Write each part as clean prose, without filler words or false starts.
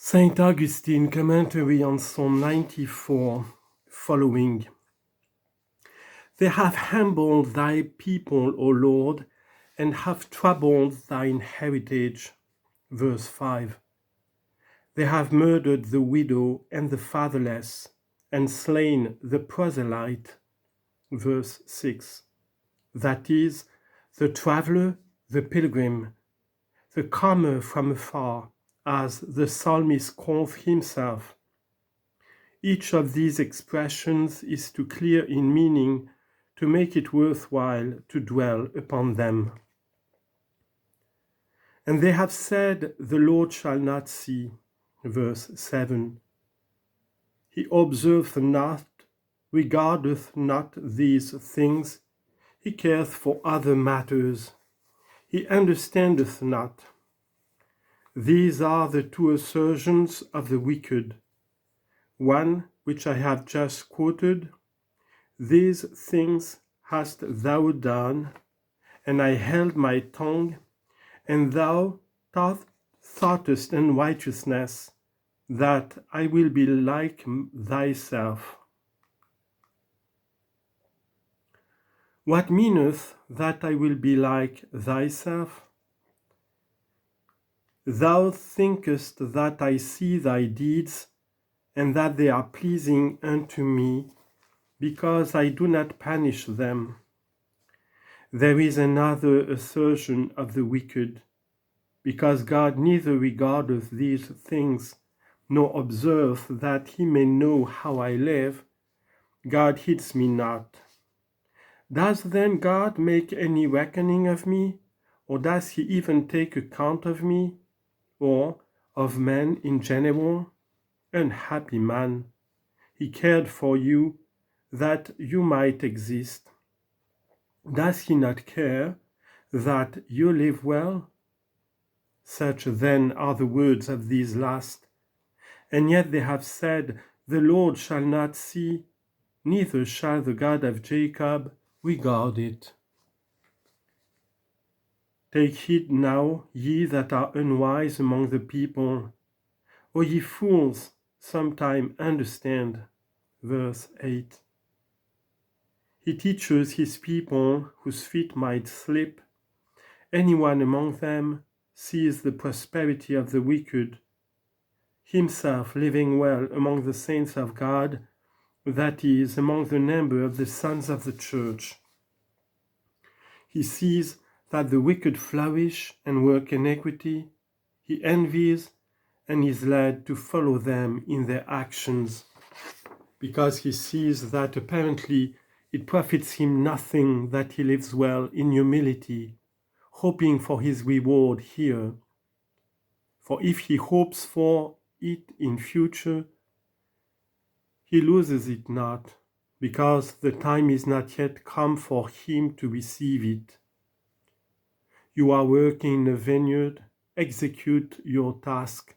Saint Augustine, commentary on Psalm 94, following. They have humbled thy people, O Lord, and have troubled thine heritage. Verse 5. They have murdered the widow and the fatherless, and slain the proselyte. Verse 6. That is, the traveler, the pilgrim, the comer from afar, as the psalmist calls himself. Each of these expressions is too clear in meaning to make it worthwhile to dwell upon them. And they have said, the Lord shall not see. Verse 7. He observeth not, regardeth not these things. He careth for other matters. He understandeth not. These are the two assertions of the wicked. One, which I have just quoted, these things hast thou done, and I held my tongue, and thou thoughtest in righteousness, that I will be like thyself. What meaneth that I will be like thyself? Thou thinkest that I see thy deeds, and that they are pleasing unto me, because I do not punish them. There is another assertion of the wicked, because God neither regardeth these things, nor observeth that he may know how I live, God heeds me not. Does then God make any reckoning of me, or does he even take account of me, or of men in general? Unhappy man, he cared for you, that you might exist. Does he not care that you live well? Such then are the words of these last. And yet they have said, the Lord shall not see, neither shall the God of Jacob regard it. Take heed now, ye that are unwise among the people, O ye fools, sometime understand. Verse 8. He teaches his people whose feet might slip. Anyone among them sees the prosperity of the wicked, himself living well among the saints of God, that is, among the number of the sons of the church. He sees that the wicked flourish and work iniquity. He envies and is led to follow them in their actions, because he sees that apparently it profits him nothing that he lives well in humility, hoping for his reward here. For if he hopes for it in future, he loses it not, because the time is not yet come for him to receive it. You are working in a vineyard, execute your task,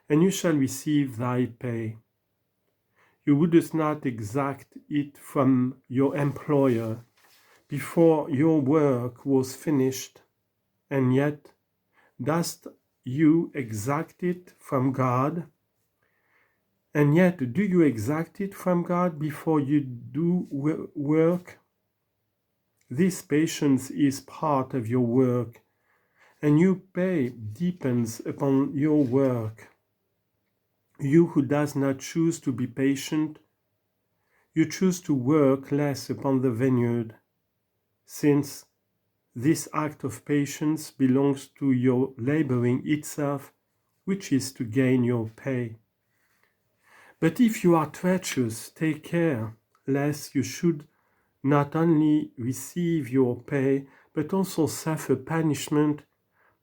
and you shall receive thy pay. You wouldst not exact it from your employer before your work was finished, and yet dost you exact it from God? And yet do you exact it from God before you do work? This patience is part of your work, and your pay depends upon your work. You who does not choose to be patient, you choose to work less upon the vineyard, since this act of patience belongs to your laboring itself, which is to gain your pay. But if you are treacherous, take care, lest you should not only receive your pay, but also suffer punishment,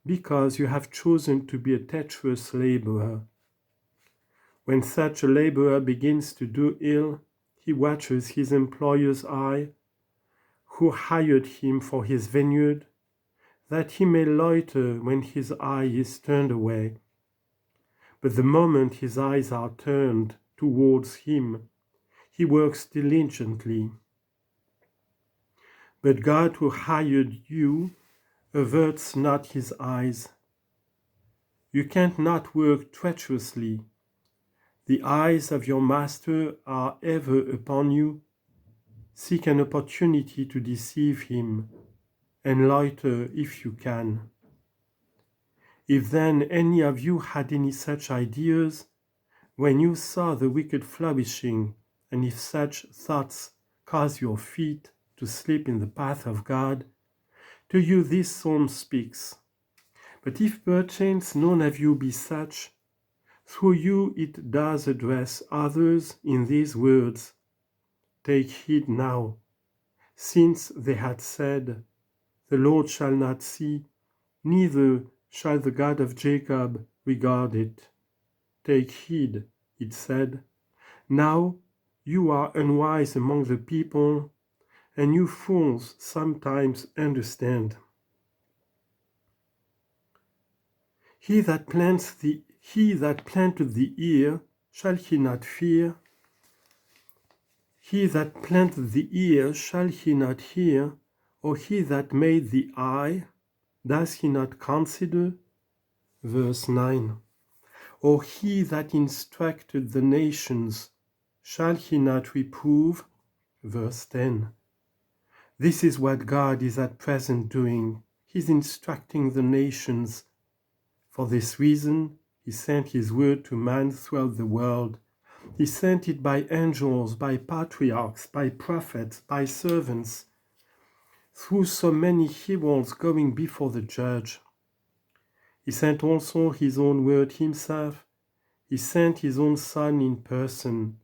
because you have chosen to be a treacherous laborer. When such a laborer begins to do ill, he watches his employer's eye, who hired him for his vineyard, that he may loiter when his eye is turned away. But the moment his eyes are turned towards him, he works diligently. But God who hired you averts not his eyes. You can't not work treacherously. The eyes of your master are ever upon you. Seek an opportunity to deceive him, and loiter if you can. If then any of you had any such ideas, when you saw the wicked flourishing, and if such thoughts cause your feet to slip in the path of God, to you this psalm speaks. But if perchance none of you be such, through you it does address others in these words, Take heed now, since they had said, The Lord shall not see, neither shall the God of Jacob regard it. Take heed, it said. Now you are unwise among the people, and you fools sometimes understand. He that planted the ear, shall he not fear? He that planted the ear, shall he not hear? Or he that made the eye, does he not consider? Verse 9. Or he that instructed the nations, shall he not reprove? Verse 10. This is what God is at present doing. He's instructing the nations. For this reason, he sent his word to man throughout the world. He sent it by angels, by patriarchs, by prophets, by servants, through so many heralds going before the judge. He sent also his own word himself. He sent his own Son in person.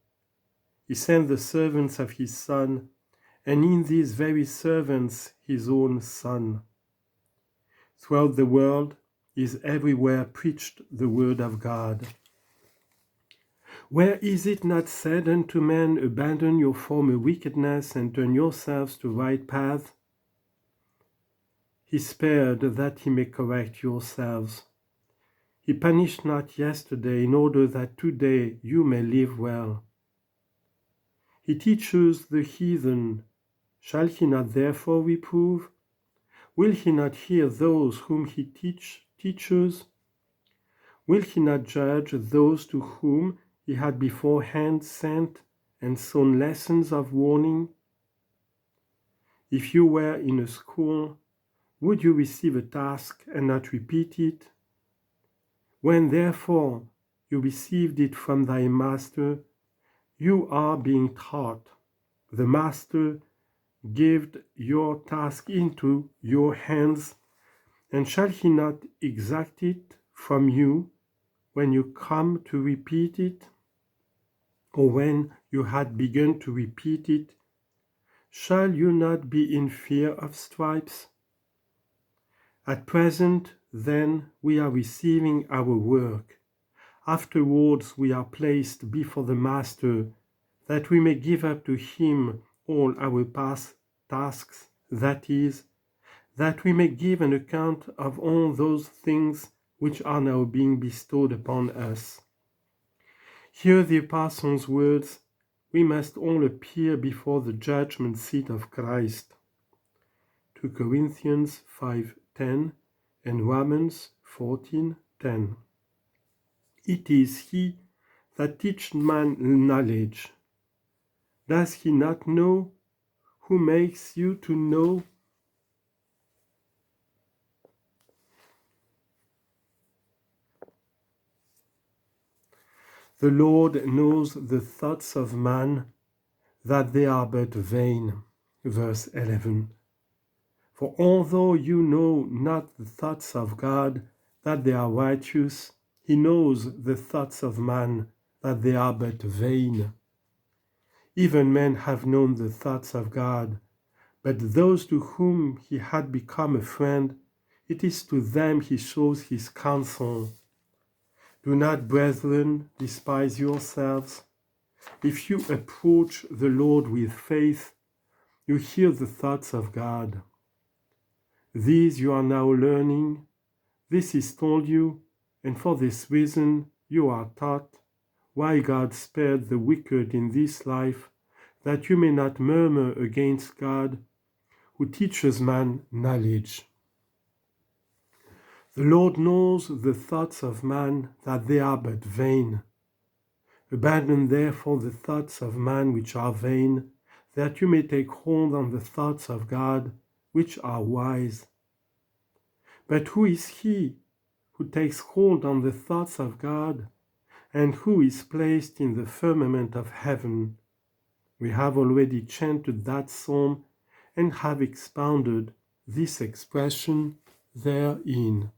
He sent the servants of his Son, and in these very servants his own Son. Throughout the world is everywhere preached the word of God. Where is it not said unto men, Abandon your former wickedness, and turn yourselves to right path? He spared that he may correct yourselves. He punished not yesterday, in order that today you may live well. He teaches the heathen. Shall he not therefore reprove? Will he not hear those whom he teaches? Will he not judge those to whom he had beforehand sent and sown lessons of warning? If you were in a school, would you receive a task and not repeat it? When therefore you received it from thy master, you are being taught. The master gave your task into your hands, and shall he not exact it from you when you come to repeat it? Or when you had begun to repeat it, shall you not be in fear of stripes? At present, then, we are receiving our work. Afterwards we are placed before the Master, that we may give up to him all our past tasks, that is, that we may give an account of all those things which are now being bestowed upon us. Hear the Apostle's words, we must all appear before the judgment seat of Christ. 2 Corinthians 5:10 and Romans 14:10. It is he that teacheth man knowledge. Does he not know who makes you to know? The Lord knows the thoughts of man, that they are but vain. Verse 11. For although you know not the thoughts of God, that they are righteous, he knows the thoughts of man, that they are but vain. Even men have known the thoughts of God, but those to whom he had become a friend, it is to them he shows his counsel. Do not, brethren, despise yourselves. If you approach the Lord with faith, you hear the thoughts of God. These you are now learning, this is told you, and for this reason you are taught, why God spared the wicked in this life, that you may not murmur against God, who teaches man knowledge. The Lord knows the thoughts of man, that they are but vain. Abandon therefore the thoughts of man which are vain, that you may take hold on the thoughts of God, which are wise. But who is he who takes hold on the thoughts of God, and who is placed in the firmament of heaven? We have already chanted that psalm and have expounded this expression therein.